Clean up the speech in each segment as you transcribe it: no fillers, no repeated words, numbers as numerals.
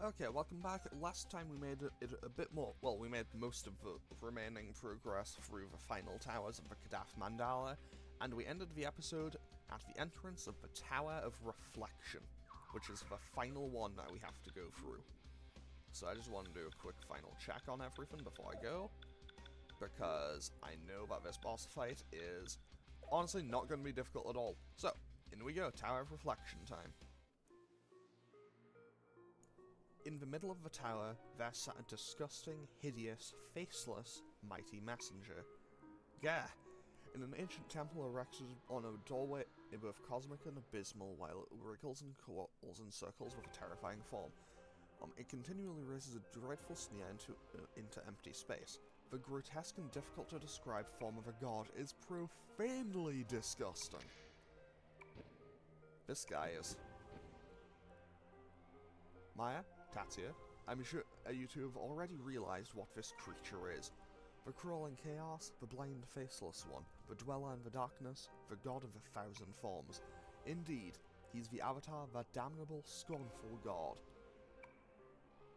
Okay, welcome back. Last time we made it a bit more. Well, we made most of the remaining progress through the final towers of the Kadaf Mandala, and we ended the episode at the entrance of the Tower of Reflection, which is the final one that we have to go through. So I just want to do a quick final check on everything before I go, because I know that this boss fight is honestly not going to be difficult at all. So, in we go, Tower of Reflection time. In the middle of the tower, there sat a disgusting, hideous, faceless, mighty messenger. Gah! In an ancient temple erected on a doorway both cosmic and abysmal, while it wriggles and coils in circles with a terrifying form. It continually raises a dreadful sneer into empty space. The grotesque and difficult to describe form of a god is profanely disgusting. This guy is. Maya? Tatsuya, I'm sure you two have already realised what this creature is. The crawling chaos, the blind faceless one, the dweller in the darkness, the god of 1,000 forms. Indeed, he's the avatar of that damnable, scornful god.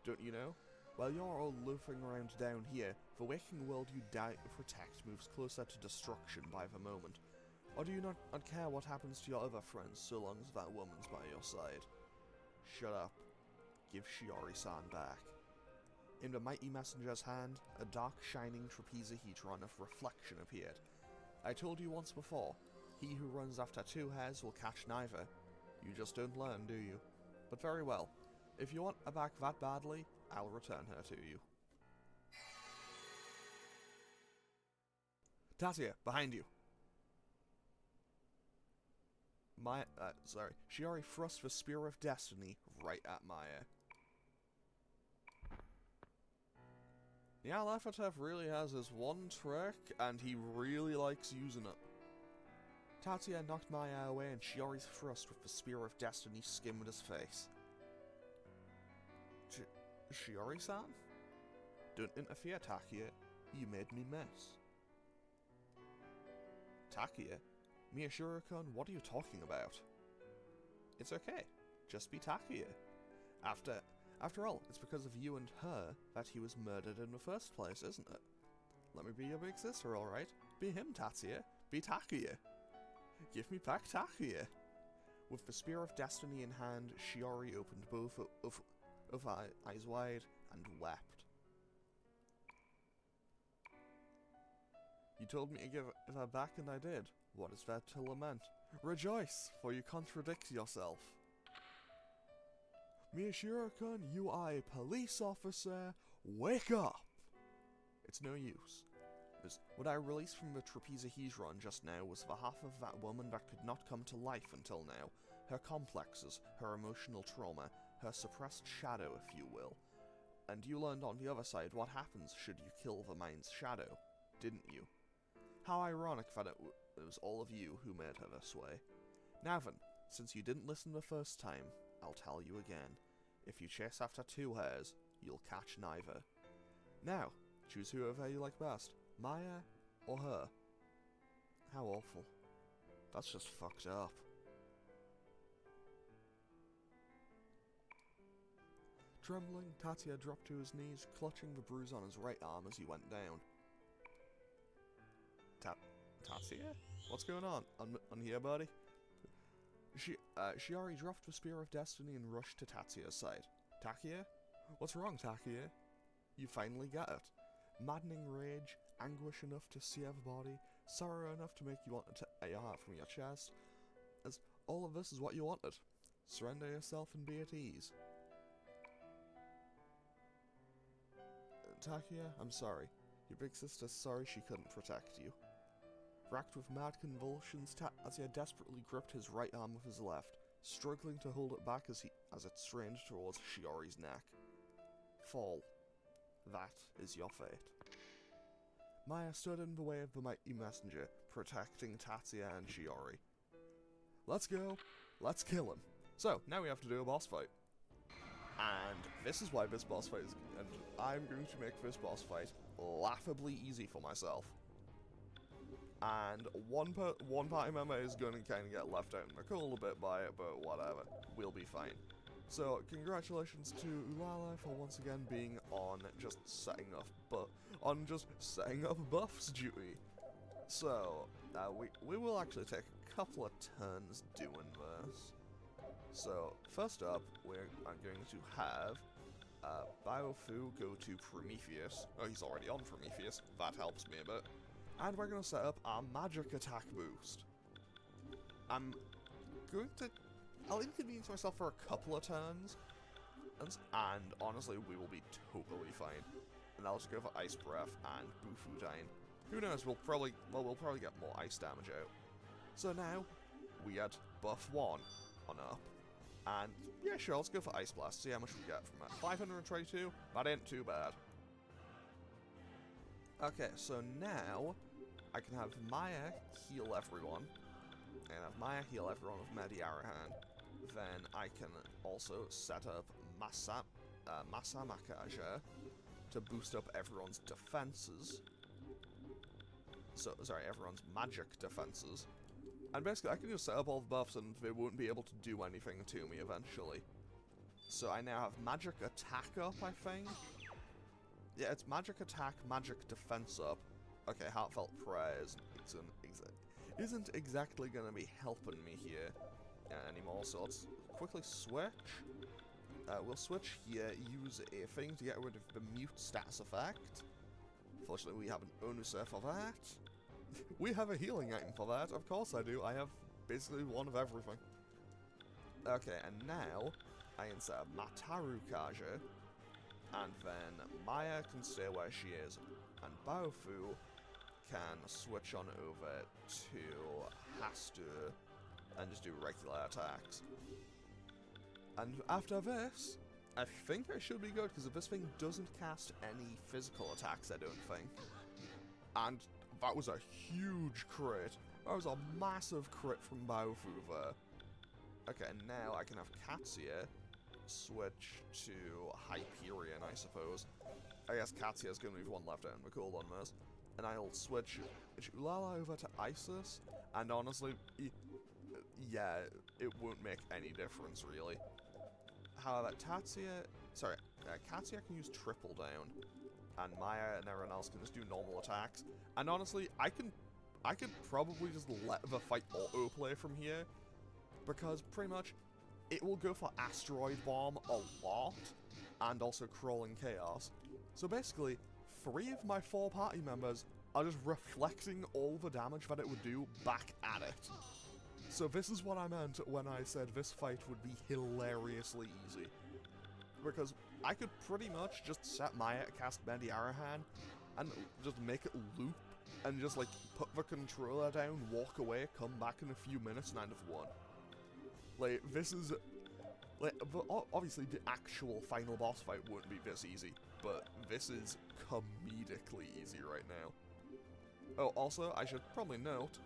Don't you know? While you're all loafing around down here, the waking world you die to protect moves closer to destruction by the moment. Or do you not care what happens to your other friends so long as that woman's by your side? Shut up. Give Shiori-san back. In the mighty messenger's hand, a dark shining trapezahedron of reflection appeared. I told you once before, he who runs after two hares will catch neither. You just don't learn, do you? But very well. If you want her back that badly, I'll return her to you. Tatsuya, behind you! Shiori thrust the Spear of Destiny right at Maya. Yeah, Lefatev really has this one trick, and he really likes using it. Tatsuya knocked Maya away, and Shiori's thrust with the Spear of Destiny skimmed his face. Shiori-san? Don't interfere, Takuya. You made me miss. Takuya? Miyashiro-kun, what are you talking about? It's okay. Just be Takuya. After all, it's because of you and her that he was murdered in the first place, isn't it? Let me be your big sister, alright? Be him, Tatsuya. Be Takuya. Give me back Takuya. With the Spear of Destiny in hand, Shiori opened both of eyes wide and wept. You told me to give her back and I did. What is there to lament? Rejoice, for you contradict yourself. Miyashiro-kun, you are a police officer. Wake up! It's no use. What I released from the trapezahedron just now was the half of that woman that could not come to life until now. Her complexes, her emotional trauma, her suppressed shadow, if you will. And you learned on the other side what happens should you kill the mind's shadow, didn't you? How ironic that it was all of you who made her this way. Now then, since you didn't listen the first time, I'll tell you again. If you chase after two hares, you'll catch neither. Now, choose whoever you like best, Maya or her. How awful. That's just fucked up. Trembling, Tatsuya dropped to his knees, clutching the bruise on his right arm as he went down. Tatsuya? What's going on? On here, buddy? Shiori dropped the Spear of Destiny and rushed to Tatsuya's side. Takuya? What's wrong, Takuya? You finally get it. Maddening rage, anguish enough to sear the body, sorrow enough to make you want to tear your heart from your chest. As all of this is what you wanted. Surrender yourself and be at ease. Takuya, I'm sorry. Your big sister's sorry she couldn't protect you. Racked with mad convulsions, Tatsuya desperately gripped his right arm with his left, struggling to hold it back as it strained towards Shiori's neck. Fall. That is your fate. Maya stood in the way of the mighty messenger, protecting Tatsuya and Shiori. Let's go. Let's kill him. So, now we have to do a boss fight. And this is why this boss fight is... And I'm going to make this boss fight laughably easy for myself. And one party member is going to kind of get left out in the cold a bit by it, but whatever. We'll be fine. So, congratulations to Ulala for once again being on just setting up buffs duty. So, we will actually take a couple of turns doing this. So, first up, I'm going to have Biofu go to Prometheus. Oh, he's already on Prometheus. That helps me a bit. And we're going to set up our magic attack boost. I'll inconvenience myself for a couple of turns, and honestly, we will be totally fine. And I'll just go for Ice Breath and Bufudine. Who knows, we'll probably get more ice damage out. So now, we add buff 1 on up. And yeah, sure, let's go for Ice Blast, see how much we get from it. 522? That ain't too bad. Okay, so now, I can have Maya heal everyone. And have Maya heal everyone with Mediarahan. Then I can also set up Masa Makaja to boost up everyone's defenses. So, sorry, everyone's magic defenses. And basically, I can just set up all the buffs and they won't be able to do anything to me eventually. So I now have magic attack up, I think? Yeah, it's magic attack, magic defense up. Okay, Heartfelt Prayer isn't exactly going to be helping me here anymore, so let's quickly switch. We'll switch here, use a thing to get rid of the mute status effect. Fortunately, we have an Onusa for that. We have a healing item for that, of course I do. I have basically one of everything. Okay, and now I can set up Mataru Kaja, and then Maya can stay where she is, and Baofu can switch on over to Hastu and just do regular attacks. And after this, I think I should be good, because if this thing doesn't cast any physical attacks, I don't think. And that was a huge crit. That was a massive crit from Baofu there. Okay, and now I can have Katsuya switch to Hyperion, I suppose. I guess Katsuya's going to leave one left out in the cooldown mess. And I'll switch Ulala over to Isis, and honestly, yeah, it won't make any difference, really. However, Katsuya can use Triple Down, and Maya and everyone else can just do normal attacks. And honestly, I could probably just let the fight autoplay from here, because pretty much it will go for Asteroid Bomb a lot, and also Crawling Chaos. So basically, 3 of my 4 party members are just reflecting all the damage that it would do back at it. So this is what I meant when I said this fight would be hilariously easy. Because I could pretty much just set Maya to cast Mediarahan and just make it loop and just like put the controller down, walk away, come back in a few minutes, and I'd have won. Like, this is... Like, obviously the actual final boss fight won't be this easy, but this is comedically easy right now. Oh, also, I should probably note,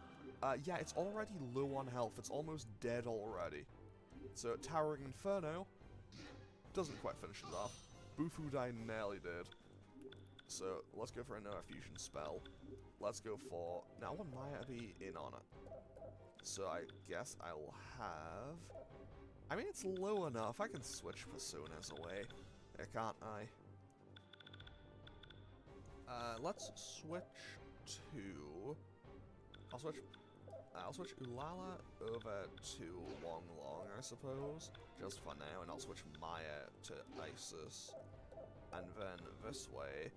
yeah, it's already low on health. It's almost dead already. So, Towering Inferno doesn't quite finish it off. Bufudine nearly did. So, let's go for a Noah Fusion spell. Let's go for... Now, I want Maya to be in on it. So, I guess I will have... I mean, it's low enough. I can switch Personas away. Can't I? Let's switch to... I'll switch Ulala over to Long Long, I suppose, just for now, and I'll switch Maya to Isis, and then this way...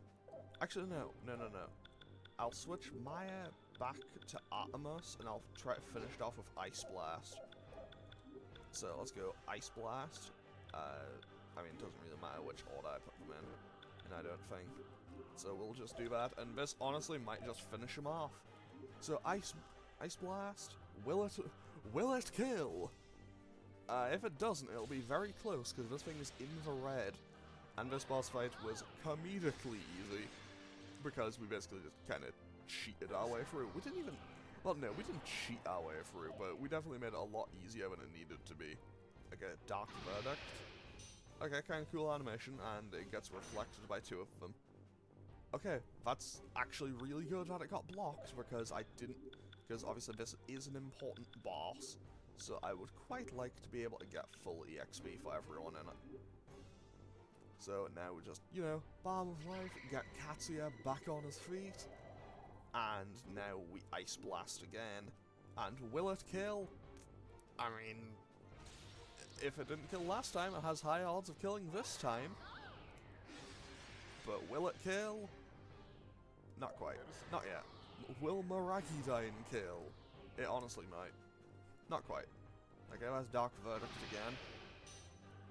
Actually, no. I'll switch Maya back to Artemis, and I'll try to finish it off with Ice Blast. So, let's go Ice Blast. I mean, it doesn't really matter which order I put them in, and I don't think. So we'll just do that, and this honestly might just finish him off. So Ice Blast, will it kill? If it doesn't, it'll be very close, because this thing is in the red. And this boss fight was comedically easy, because we basically just kind of cheated our way through. We didn't even... Well, no, we didn't cheat our way through, but we definitely made it a lot easier than it needed to be. Okay, Dark Verdict. Okay, kind of cool animation, and it gets reflected by 2 of them. Okay, that's actually really good that it got blocked, because I didn't... Because obviously this is an important boss, So I would quite like to be able to get full EXP for everyone in it. So now we just, you know, Balm of Life, get Katsuya back on his feet, and now we Ice Blast again. And will it kill? I mean, if it didn't kill last time, it has high odds of killing this time. But will it kill? Not quite. Not yet. Will Maragidine kill? It honestly might. Not quite. Okay, that's Dark Verdict again.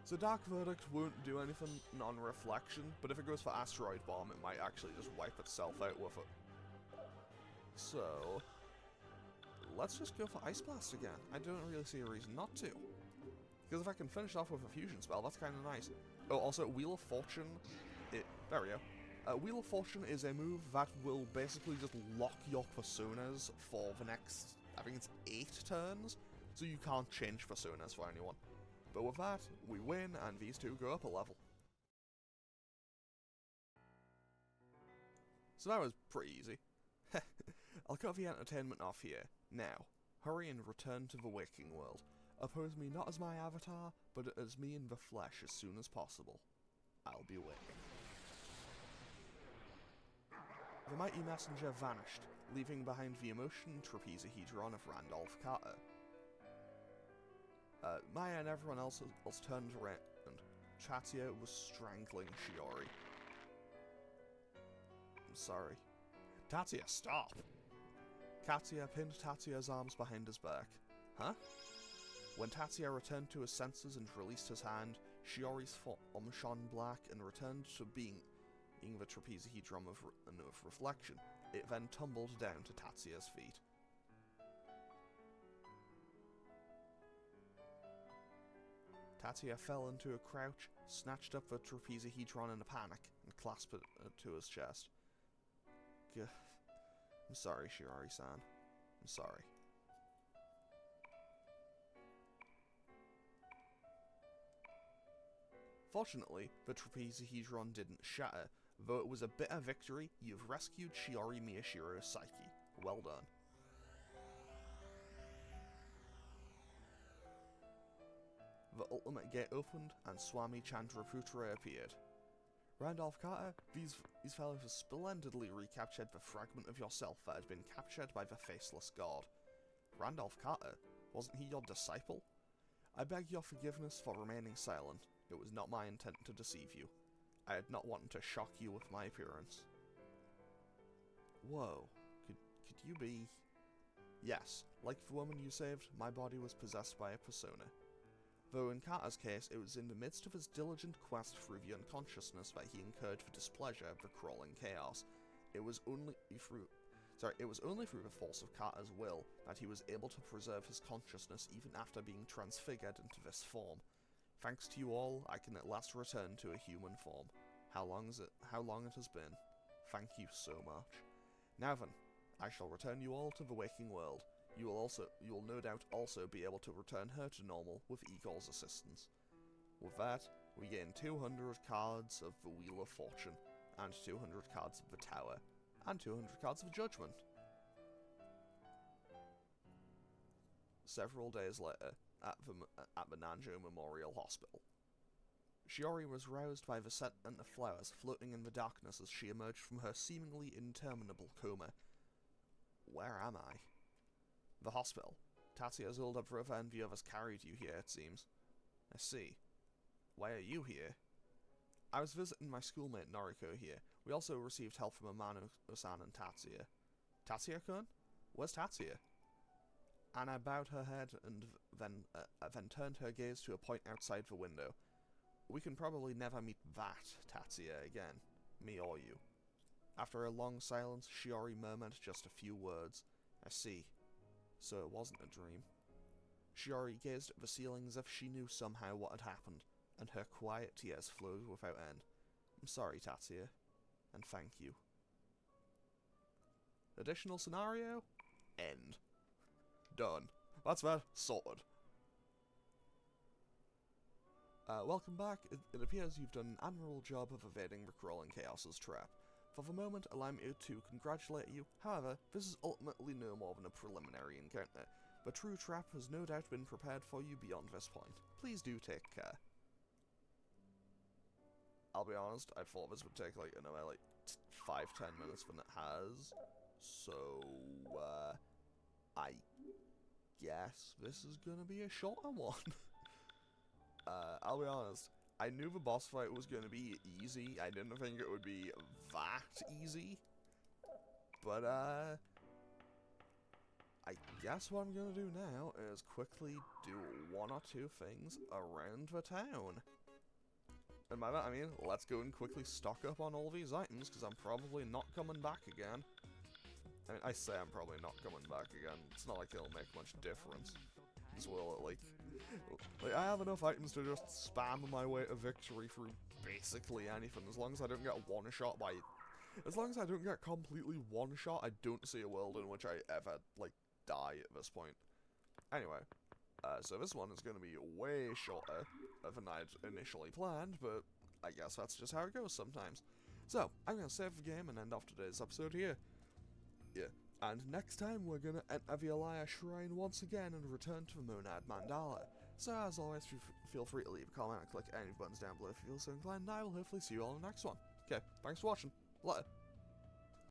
So Dark Verdict won't do anything non-reflection, but if it goes for Asteroid Bomb, it might actually just wipe itself out with it. So let's just go for Ice Blast again. I don't really see a reason not to. Because if I can finish off with a fusion spell, that's kind of nice. Oh, also, Wheel of Fortune. There we go. Wheel of Fortune is a move that will basically just lock your personas for the next, I think it's 8 turns, so you can't change personas for anyone. But with that, we win, and these two go up a level. So that was pretty easy. I'll cut the entertainment off here. Now, hurry and return to the waking world. Oppose me not as my avatar, but as me in the flesh as soon as possible. I'll be waiting. The mighty messenger vanished, leaving behind the emotion trapezahedron of Randolph Carter. Maya and everyone else turned around, and Chatia was strangling Shiori. I'm sorry. Tatia, stop! Katia pinned Tatia's arms behind his back. Huh? When Tatia returned to his senses and released his hand, Shiori's form shone black and returned to being the trapezahedron of reflection. It then tumbled down to Tatia's feet. Tatia fell into a crouch, snatched up the trapezahedron in a panic, and clasped it to his chest. I'm sorry, Shiori-san. I'm sorry. Fortunately, the trapezahedron didn't shatter. Though it was a bitter victory, you've rescued Shiori Miyashiro's psyche. Well done. The ultimate gate opened, and Swami Chandraputra appeared. Randolph Carter, these fellows have splendidly recaptured the fragment of yourself that had been captured by the faceless god. Randolph Carter? Wasn't he your disciple? I beg your forgiveness for remaining silent. It was not my intent to deceive you. I had not wanted to shock you with my appearance. Whoa. Could you be... Yes, like the woman you saved, my body was possessed by a persona. Though in Carter's case, it was in the midst of his diligent quest through the unconsciousness that he incurred the displeasure of the crawling chaos. It was only through the force of Carter's will that he was able to preserve his consciousness even after being transfigured into this form. Thanks to you all, I can at last return to a human form. How long it has been. Thank you so much. Now then, I shall return you all to the waking world. You will no doubt also be able to return her to normal with Igor's assistance. With that, we gain 200 cards of the Wheel of Fortune, and 200 cards of the Tower, and 200 cards of Judgment. Several days later, at the Nanjo Memorial Hospital. Shiori was roused by the scent of flowers floating in the darkness as she emerged from her seemingly interminable coma. Where am I? The hospital. Tatia's older brother and the others carried you here, it seems. I see. Why are you here? I was visiting my schoolmate Noriko here. We also received help from Amano-san and Tatsuya. Tatsuya-kun? Where's Tatsuya? Anna bowed her head and then turned her gaze to a point outside the window. We can probably never meet that Tatsuya again, me or you. After a long silence, Shiori murmured just a few words. I see. So it wasn't a dream. Shiori gazed at the ceiling as if she knew somehow what had happened, and her quiet tears flowed without end. I'm sorry, Tatsuya, and thank you. Additional scenario? End. Done. That's that. Sorted. Welcome back. It appears you've done an admirable job of evading the crawling chaos's trap. For the moment, allow me to congratulate you. However, this is ultimately no more than a preliminary encounter. The true trap has no doubt been prepared for you beyond this point. Please do take care. I'll be honest, I thought this would take like another like 5-10 minutes than it has. So, I guess this is gonna be a shorter one. I'll be honest, I knew the boss fight was gonna be easy. I didn't think it would be that easy. But, I guess what I'm gonna do now is quickly do 1 or 2 things around the town. And by that I mean, let's go and quickly stock up on all these items, because I'm probably not coming back again. I mean, I say I'm probably not coming back again. It's not like it'll make much difference. As well, like, I have enough items to just spam my way to victory through basically anything. As long as I don't get one-shot by... As long as I don't get completely one-shot, I don't see a world in which I ever, like, die at this point. Anyway, so this one is going to be way shorter than I'd initially planned, but I guess that's just how it goes sometimes. So, I'm going to save the game and end off today's episode here. Yeah, and next time we're going to enter the Elia Shrine once again and return to the Monad Mandala. So as always, feel free to leave a comment and click any buttons down below if you feel so inclined, and I will hopefully see you all in the next one. Okay, thanks for watching. Later.